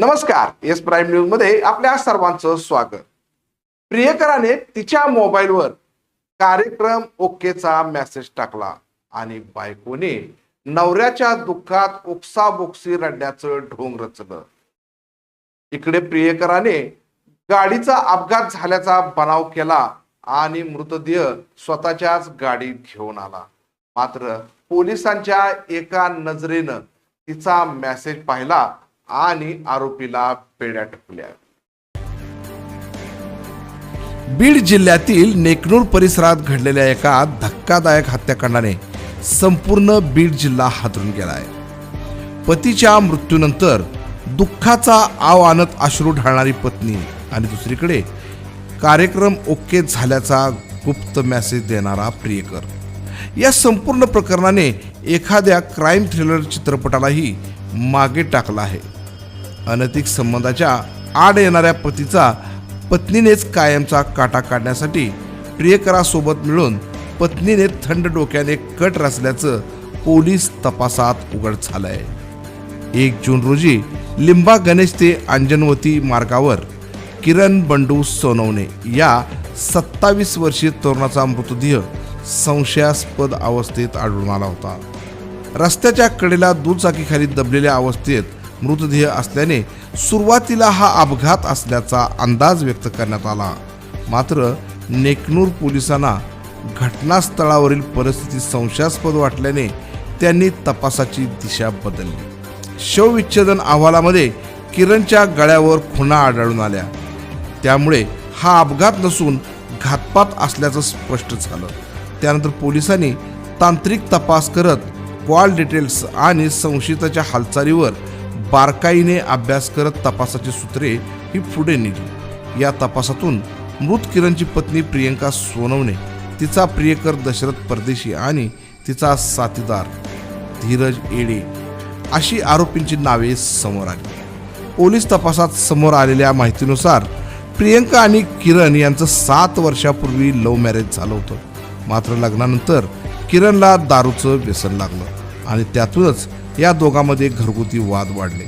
नमस्कार, S prime news मध्ये आपल्या सर्वांचं स्वागत. प्रियकराने तिच्या मोबाईलवर कार्यक्रम ओकेचा मेसेज टाकला आणि बायकोने नवऱ्याच्या दुःखात ओक्साबोक्सी रडण्याचं ढोंग रचलं. इकडे प्रियकराने गाडीचा अपघात झाल्याचा बनाव केला आणि मृतदेह स्वतःच्याच गाडीत घेऊन आला. मात्र पोलिसांच्या एका नजरेनं तिचा मेसेज पाहिला आणि आरोपीला बेड्या ठोकल्या. बीड जिल्ह्यातील नेकनूर परिसरात घडलेल्या एका धक्कादायक हत्याकांडाने संपूर्ण बीड जिल्हा हादरून गेलाय. पतीच्या मृत्यूनंतर दुःखाचा आव आणत अश्रू ढाळणारी पत्नी आणि दुसरीकडे कार्यक्रम ओके झाल्याचा गुप्त मेसेज देणारा प्रियकर. या संपूर्ण प्रकरणाने एखाद्या क्राईम थ्रिलर चित्रपटालाही मागे टाकला आहे. अनैतिक संबंधाच्या आड येणाऱ्या पतीचा पत्नीनेच कायमचा काटा काढण्यासाठी प्रियकरासोबत मिळून पत्नीने थंड डोक्याने कट रचल्याचं पोलीस तपासात उघड झालंय. 1 जून रोजी लिंबा गणेश ते अंजनवती मार्गावर किरण बंडू सोनवणे या 27 वर्षीय तरुणाचा मृतदेह संशयास्पद अवस्थेत आढळून आला होता. रस्त्याच्या कडेला दुचाकीखाली दबलेल्या अवस्थेत मृतदेह असल्याने सुरुवातीला हा अपघात असल्याचा अंदाज व्यक्त करण्यात आला. मात्र नेकनूर पोलिसांना घटनास्थळावरील परिस्थिती संशयास्पद वाटल्याने त्यांनी तपासाची दिशा बदलली. शवविच्छेदन अहवालामध्ये किरणच्या गळ्यावर खुणा आढळून आल्या. त्यामुळे हा अपघात नसून घातपात असल्याचं स्पष्ट झालं. त्यानंतर पोलिसांनी तांत्रिक तपास करत कॉल डिटेल्स आणि संशयिताच्या हालचालीवर बारकाईने अभ्यास करत तपासाची सूत्रे ही पुढे नेली. या तपासातून मृत किरणची पत्नी प्रियंका सोनवणे, तिचा प्रियकर दशरथ परदेशी आणि तिचा साथीदार धीरज येडे अशी आरोपींची नावे समोर आली. पोलीस तपासात समोर आलेल्या माहितीनुसार प्रियंका आणि किरण यांचं 7 वर्षापूर्वी लव्ह मॅरेज झालं होतं. मात्र लग्नानंतर किरणला दारूचं व्यसन लागलं आणि त्यातूनच या दोघांमध्ये घरगुती वाद वाढले.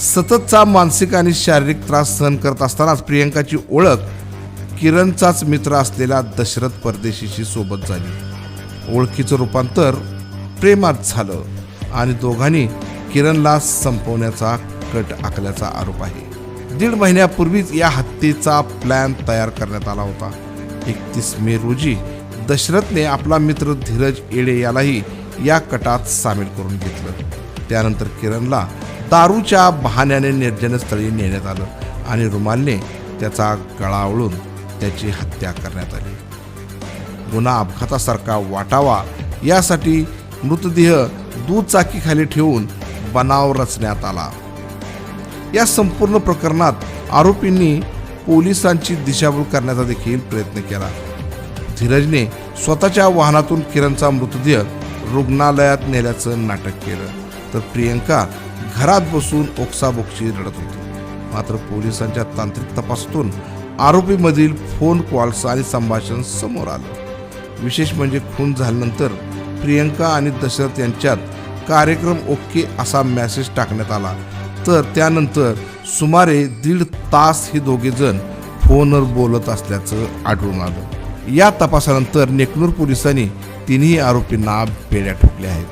सततचा मानसिक आणि शारीरिक त्रास सहन करत असतानाच प्रियंकाची ओळख किरणचाच मित्र असलेल्या दशरथ परदेशीशी सोबत झाली. ओळखीचं रूपांतर प्रेमात झालं आणि दोघांनी किरणला संपवण्याचा कट आखल्याचा आरोप आहे. 1.5 महिन्यापूर्वीच या हत्येचा प्लॅन तयार करण्यात आला होता. 31 मे रोजी दशरथने आपला मित्र धीरज येडे यालाही या कटात सामील करून घेतलं. त्यानंतर किरणला दारूच्या बहाण्याने निर्जनस्थळी नेण्यात आलं आणि रुमालने त्याचा गळा आवळून त्याची हत्या करण्यात आली. गुन्हा अपघातासारखा वाटावा यासाठी मृतदेह दुचाकीखाली ठेवून बनाव रचण्यात आला. या संपूर्ण प्रकरणात आरोपींनी पोलिसांची दिशाभूल करण्याचा देखील प्रयत्न केला. धीरजने स्वतःच्या वाहनातून किरणचा मृतदेह रुग्णालयात नेल्याचं नाटक केलं, तर प्रियंका घरात बसून ओक्साबोक्शी रडत होती. मात्र पोलिसांच्या तांत्रिक तपासातून आरोपीमधील फोन कॉल्स आणि संभाषण समोर आलं. विशेष म्हणजे खून झाल्यानंतर प्रियंका आणि दशरथ यांच्यात कार्यक्रम ओके असा मेसेज टाकण्यात आला, तर त्यानंतर सुमारे 1.5 तास ही दोघे जण फोनवर बोलत असल्याचं आढळून आलं. या तपासानंतर नेकनूर पोलिसांनी 3ही आरोपींना बेड्या ठोकल्या आहेत.